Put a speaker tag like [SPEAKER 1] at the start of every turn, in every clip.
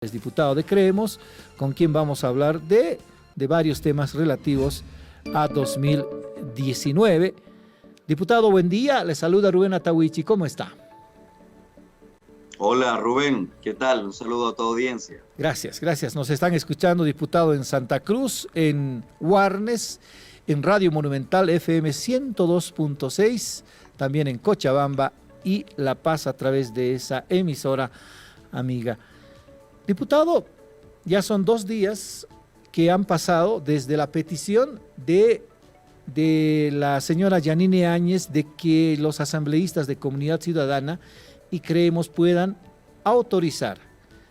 [SPEAKER 1] Es diputado de Creemos, con quien vamos a hablar de varios temas relativos a 2019. Diputado, buen día. Le saluda Rubén Atahuichi. ¿Cómo está?
[SPEAKER 2] Hola Rubén, ¿qué tal? Un saludo a tu audiencia.
[SPEAKER 1] Gracias, gracias. Nos están escuchando, diputado, en Santa Cruz, en Warnes, en Radio Monumental FM 102.6, también en Cochabamba y La Paz a través de esa emisora amiga. Diputado, ya son 2 días que han pasado desde la petición de la señora Yanine Áñez de que los asambleístas de Comunidad Ciudadana y Creemos puedan autorizar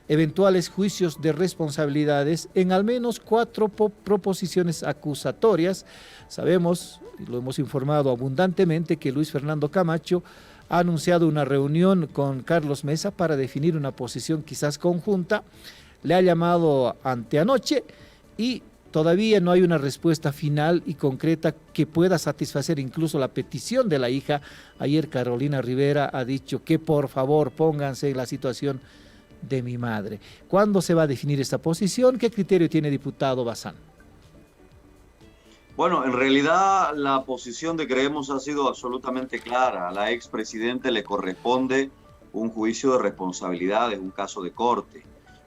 [SPEAKER 1] eventuales juicios de responsabilidades en al menos 4 proposiciones acusatorias. Sabemos, y lo hemos informado abundantemente, que Luis Fernando Camacho ha anunciado una reunión con Carlos Mesa para definir una posición quizás conjunta. Le ha llamado anteanoche y todavía no hay una respuesta final y concreta que pueda satisfacer incluso la petición de la hija. Ayer Carolina Rivera ha dicho que por favor pónganse en la situación de mi madre. ¿Cuándo se va a definir esta posición? ¿Qué criterio tiene, diputado Bazán?
[SPEAKER 2] Bueno, en realidad la posición de Creemos ha sido absolutamente clara. A la expresidente le corresponde un juicio de responsabilidades, un caso de corte.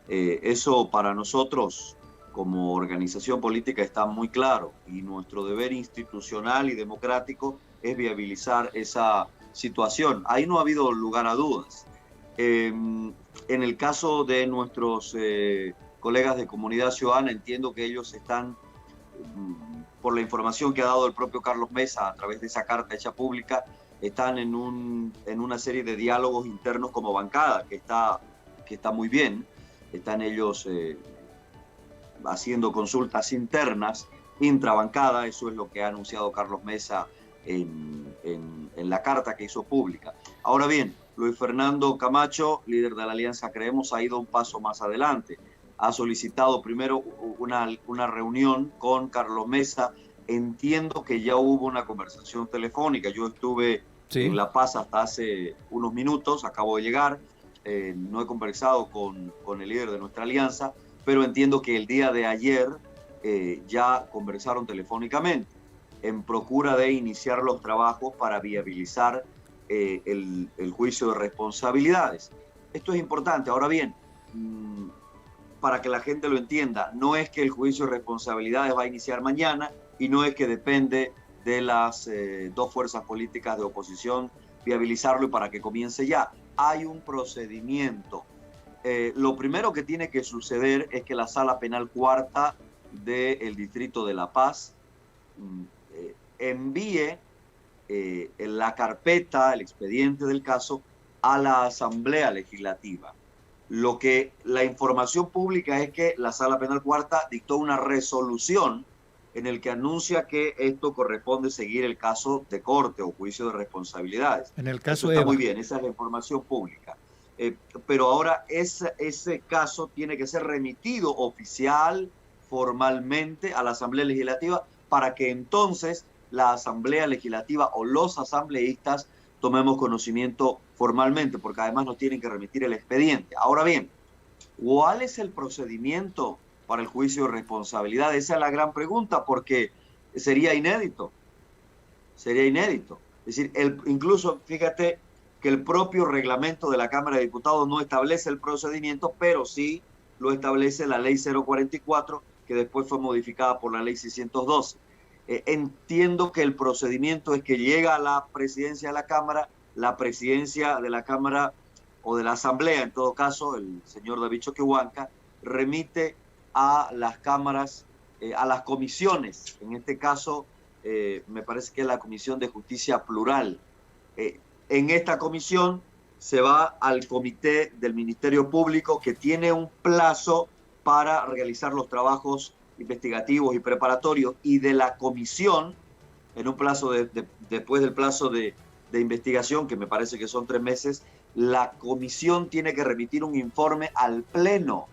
[SPEAKER 2] Eso para nosotros como organización política está muy claro y nuestro deber institucional y democrático es viabilizar esa situación. Ahí no ha habido lugar a dudas. En el caso de nuestros colegas de Comunidad Ciudadana, entiendo que ellos están, por la información que ha dado el propio Carlos Mesa a través de esa carta hecha pública, están en una serie de diálogos internos como bancada, que está muy bien. Están ellos haciendo consultas internas, intrabancada, eso es lo que ha anunciado Carlos Mesa en la carta que hizo pública. Ahora bien, Luis Fernando Camacho, líder de la Alianza Creemos, ha ido un paso más adelante. Ha solicitado primero una reunión con Carlos Mesa. Entiendo que ya hubo una conversación telefónica. Yo estuve en La Paz hasta hace unos minutos, acabo de llegar. No he conversado con el líder de nuestra alianza, pero entiendo que el día de ayer ya conversaron telefónicamente en procura de iniciar los trabajos para viabilizar el juicio de responsabilidades. Esto es importante. Ahora bien, para que la gente lo entienda, no es que el juicio de responsabilidades va a iniciar mañana y no es que depende de las 2 fuerzas políticas de oposición viabilizarlo y para que comience ya. Hay un procedimiento. Lo primero que tiene que suceder es que la Sala Penal Cuarta del Distrito de La Paz envíe la carpeta, el expediente del caso, a la Asamblea Legislativa. La información pública es que la Sala Penal Cuarta dictó una resolución en el que anuncia que esto corresponde seguir el caso de corte o juicio de responsabilidades.
[SPEAKER 1] En el caso
[SPEAKER 2] está
[SPEAKER 1] Eva.
[SPEAKER 2] Muy bien, esa es la información pública. Pero ahora ese caso tiene que ser remitido oficial, formalmente a la Asamblea Legislativa para que entonces la Asamblea Legislativa o los asambleístas tomemos conocimiento formalmente, porque además nos tienen que remitir el expediente. Ahora bien, ¿cuál es el procedimiento para el juicio de responsabilidad? Esa es la gran pregunta, porque sería inédito. Sería inédito. Es decir, incluso, fíjate que el propio reglamento de la Cámara de Diputados no establece el procedimiento, pero sí lo establece la Ley 044, que después fue modificada por la Ley 612. Entiendo que el procedimiento es que llega a la presidencia de la presidencia de la Cámara o de la Asamblea, en todo caso, el señor David Choquehuanca, remite a las cámaras, a las comisiones. En este caso, me parece que es la Comisión de Justicia Plural. En esta comisión se va al comité del Ministerio Público, que tiene un plazo para realizar los trabajos investigativos y preparatorios, y de la comisión, en un plazo después del plazo de investigación, que me parece que son 3 meses, la comisión tiene que remitir un informe al Pleno.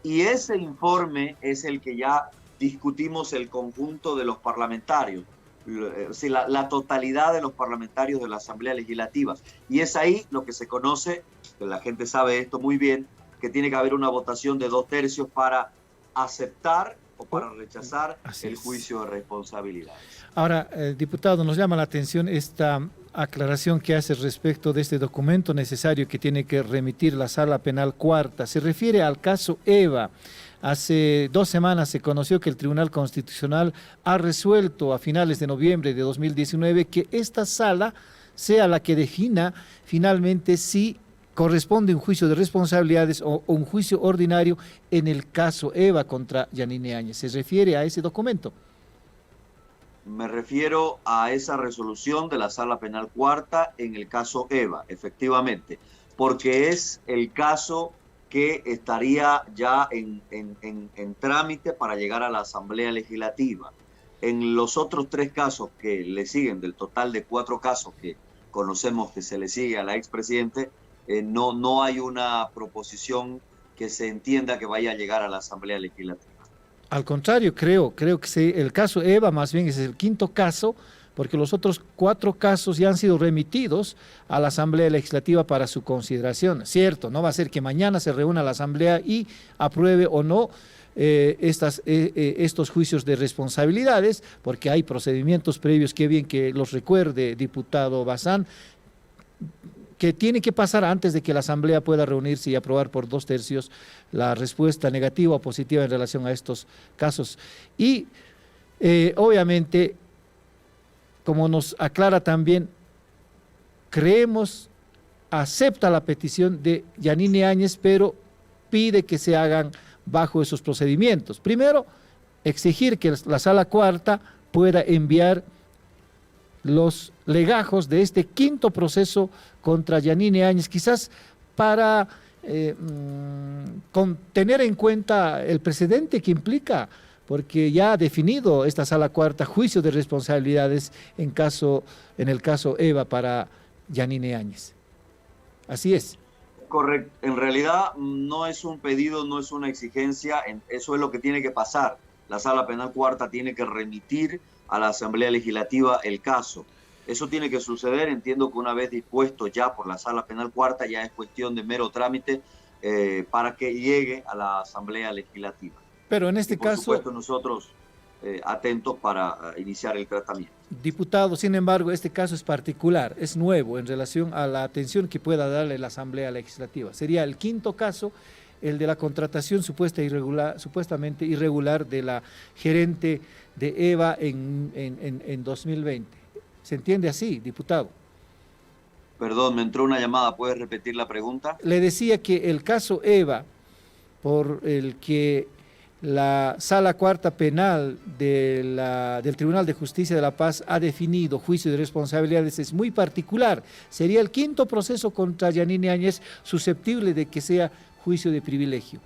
[SPEAKER 2] Y ese informe es el que ya discutimos el conjunto de los parlamentarios. la totalidad de los parlamentarios de la Asamblea Legislativa. Y es ahí lo que se conoce, que la gente sabe esto muy bien, que tiene que haber una votación de 2/3 para aceptar o para rechazar el juicio de responsabilidades.
[SPEAKER 1] Ahora, diputado, nos llama la atención esta aclaración que hace respecto de este documento necesario que tiene que remitir la Sala Penal Cuarta. Se refiere al caso Eva. Hace 2 semanas se conoció que el Tribunal Constitucional ha resuelto a finales de noviembre de 2019 que esta sala sea la que defina finalmente si corresponde un juicio de responsabilidades o un juicio ordinario en el caso Eva contra Yanine Áñez. ¿Se refiere a ese documento?
[SPEAKER 2] Me refiero a esa resolución de la Sala Penal Cuarta en el caso Eva, efectivamente, porque es el caso que estaría ya en trámite para llegar a la Asamblea Legislativa. En los otros 3 casos que le siguen, del total de 4 casos que conocemos que se le sigue a la expresidente, no hay una proposición que se entienda que vaya a llegar a la Asamblea Legislativa.
[SPEAKER 1] Al contrario, creo que el caso Eva más bien es el 5.º caso, porque los otros 4 casos ya han sido remitidos a la Asamblea Legislativa para su consideración. Cierto, no va a ser que mañana se reúna la Asamblea y apruebe o no estos juicios de responsabilidades, porque hay procedimientos previos, qué bien que los recuerde, diputado Bazán, que tiene que pasar antes de que la Asamblea pueda reunirse y aprobar por 2/3 la respuesta negativa o positiva en relación a estos casos. Y obviamente, como nos aclara también, acepta la petición de Yanine Áñez, pero pide que se hagan bajo esos procedimientos. Primero, exigir que la Sala Cuarta pueda enviar los legajos de este 5.º proceso contra Yanine Áñez, quizás para tener en cuenta el precedente que implica, porque ya ha definido esta Sala Cuarta juicio de responsabilidades en el caso Eva para Yanine Áñez. Así es.
[SPEAKER 2] Correcto. En realidad no es un pedido, no es una exigencia, eso es lo que tiene que pasar. La Sala Penal Cuarta tiene que remitir a la Asamblea Legislativa el caso. Eso tiene que suceder, entiendo que una vez dispuesto ya por la Sala Penal Cuarta, ya es cuestión de mero trámite para que llegue a la Asamblea Legislativa.
[SPEAKER 1] Pero en este caso...
[SPEAKER 2] Por supuesto, nosotros atentos para iniciar el tratamiento.
[SPEAKER 1] Diputado, sin embargo, este caso es particular, es nuevo en relación a la atención que pueda darle la Asamblea Legislativa. Sería el 5.º caso, el de la contratación supuestamente irregular de la gerente de EVA en 2020. ¿Se entiende así, diputado?
[SPEAKER 2] Perdón, me entró una llamada. ¿Puedes repetir la pregunta?
[SPEAKER 1] Le decía que el caso EVA, por el que la Sala Cuarta Penal del Tribunal de Justicia de la Paz ha definido juicio de responsabilidades, es muy particular. Sería el 5.º proceso contra Yanine Áñez susceptible de que sea juicio de privilegio.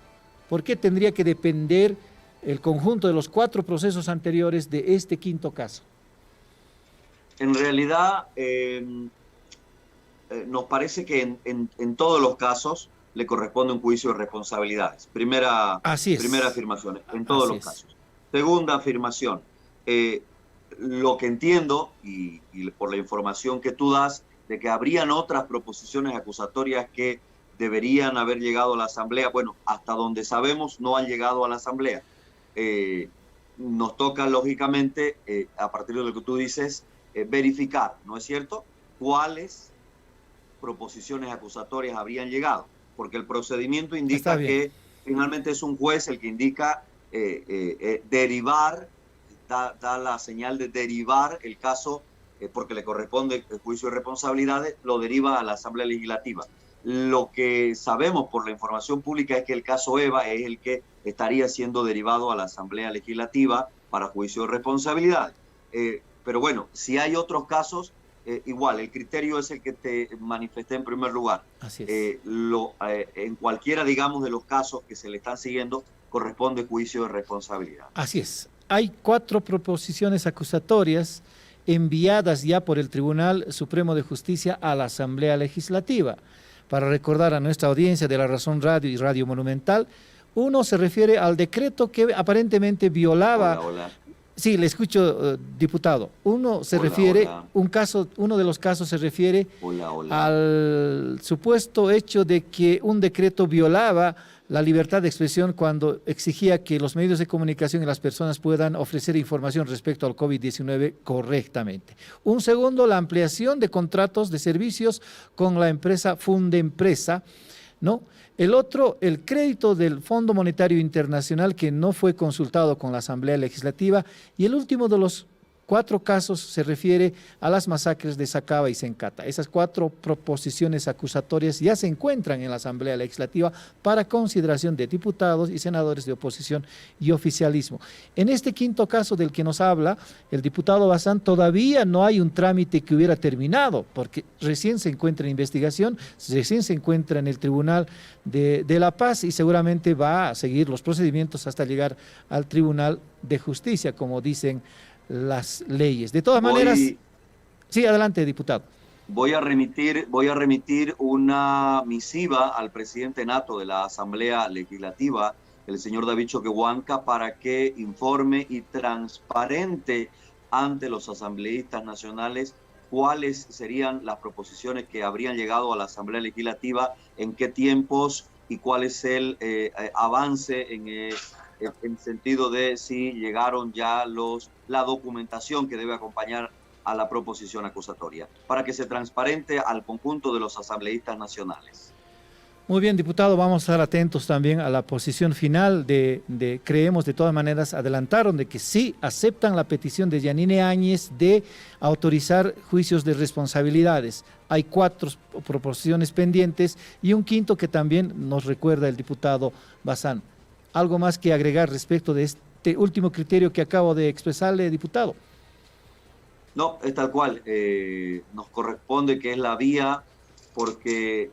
[SPEAKER 1] ¿Por qué tendría que depender el conjunto de los 4 procesos anteriores de este 5.º caso?
[SPEAKER 2] En realidad, nos parece que en todos los casos le corresponde un juicio de responsabilidades. Primera afirmación, en todos los casos. Segunda afirmación, lo que entiendo, y por la información que tú das, de que habrían otras proposiciones acusatorias que deberían haber llegado a la Asamblea. Bueno, hasta donde sabemos no han llegado a la Asamblea. Nos toca, lógicamente, a partir de lo que tú dices, verificar, ¿no es cierto?, cuáles proposiciones acusatorias habrían llegado, porque el procedimiento indica que finalmente es un juez el que indica derivar, da la señal de derivar el caso, porque le corresponde el juicio de responsabilidades, lo deriva a la Asamblea Legislativa. Lo que sabemos por la información pública es que el caso Eva es el que estaría siendo derivado a la Asamblea Legislativa para juicio de responsabilidades. Pero bueno, si hay otros casos, igual, el criterio es el que te manifesté en primer lugar.
[SPEAKER 1] Así es.
[SPEAKER 2] En cualquiera, digamos, de los casos que se le están siguiendo, corresponde juicio de responsabilidad.
[SPEAKER 1] Así es. Hay 4 proposiciones acusatorias enviadas ya por el Tribunal Supremo de Justicia a la Asamblea Legislativa. Para recordar a nuestra audiencia de La Razón Radio y Radio Monumental, uno se refiere al decreto que aparentemente violaba Sí, le escucho, diputado. Uno se
[SPEAKER 2] Hola,
[SPEAKER 1] refiere,
[SPEAKER 2] hola.
[SPEAKER 1] uno de los casos se refiere
[SPEAKER 2] Hola, hola.
[SPEAKER 1] al supuesto hecho de que un decreto violaba la libertad de expresión cuando exigía que los medios de comunicación y las personas puedan ofrecer información respecto al COVID-19 correctamente. Un segundo, la ampliación de contratos de servicios con la empresa Fundempresa, ¿no? El otro, el crédito del Fondo Monetario Internacional que no fue consultado con la Asamblea Legislativa. Y el último de los 4 casos se refiere a las masacres de Sacaba y Sencata. Esas 4 proposiciones acusatorias ya se encuentran en la Asamblea Legislativa para consideración de diputados y senadores de oposición y oficialismo. En este 5.º caso del que nos habla el diputado Bazán, todavía no hay un trámite que hubiera terminado, porque recién se encuentra en investigación, recién se encuentra en el Tribunal de La Paz y seguramente va a seguir los procedimientos hasta llegar al Tribunal de Justicia, como dicen las leyes. De todas maneras, sí, adelante, diputado.
[SPEAKER 2] Voy a remitir una misiva al presidente nato de la Asamblea Legislativa, el señor David Choquehuanca, para que informe y transparente ante los asambleístas nacionales cuáles serían las proposiciones que habrían llegado a la Asamblea Legislativa, en qué tiempos y cuál es el avance en sentido de si llegaron ya la documentación que debe acompañar a la proposición acusatoria, para que se transparente al conjunto de los asambleístas nacionales.
[SPEAKER 1] Muy bien, diputado, vamos a estar atentos también a la posición final de Creemos. De todas maneras, adelantaron de que sí aceptan la petición de Yanine Áñez de autorizar juicios de responsabilidades. Hay 4 proposiciones pendientes y un 5.º que también nos recuerda el diputado Bazán. ¿Algo más que agregar respecto de este último criterio que acabo de expresarle, diputado?
[SPEAKER 2] No, es tal cual. Nos corresponde que es la vía porque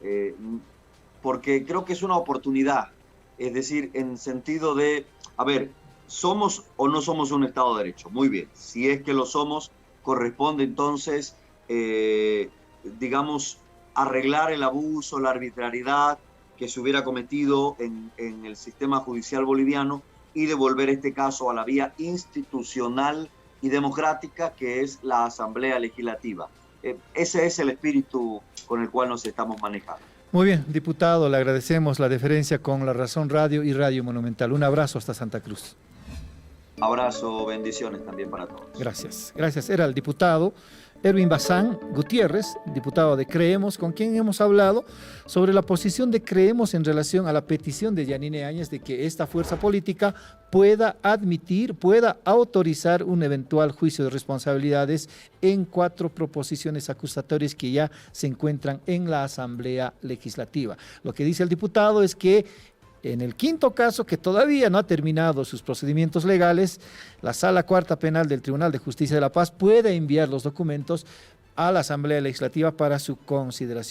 [SPEAKER 2] creo que es una oportunidad. Es decir, en sentido de, a ver, ¿somos o no somos un Estado de Derecho? Muy bien. Si es que lo somos, corresponde entonces, digamos, arreglar el abuso, la arbitrariedad que se hubiera cometido en el sistema judicial boliviano y devolver este caso a la vía institucional y democrática que es la Asamblea Legislativa. Ese es el espíritu con el cual nos estamos manejando.
[SPEAKER 1] Muy bien, diputado, le agradecemos la deferencia con La Razón Radio y Radio Monumental. Un abrazo hasta Santa Cruz.
[SPEAKER 2] Abrazo, bendiciones también para todos.
[SPEAKER 1] Gracias, gracias. Era el diputado Erwin Bazán Gutiérrez, diputado de Creemos, con quien hemos hablado sobre la posición de Creemos en relación a la petición de Yanine Áñez de que esta fuerza política pueda admitir, pueda autorizar un eventual juicio de responsabilidades en 4 proposiciones acusatorias que ya se encuentran en la Asamblea Legislativa. Lo que dice el diputado es que en el 5.º caso, que todavía no ha terminado sus procedimientos legales, la Sala Cuarta Penal del Tribunal de Justicia de La Paz puede enviar los documentos a la Asamblea Legislativa para su consideración.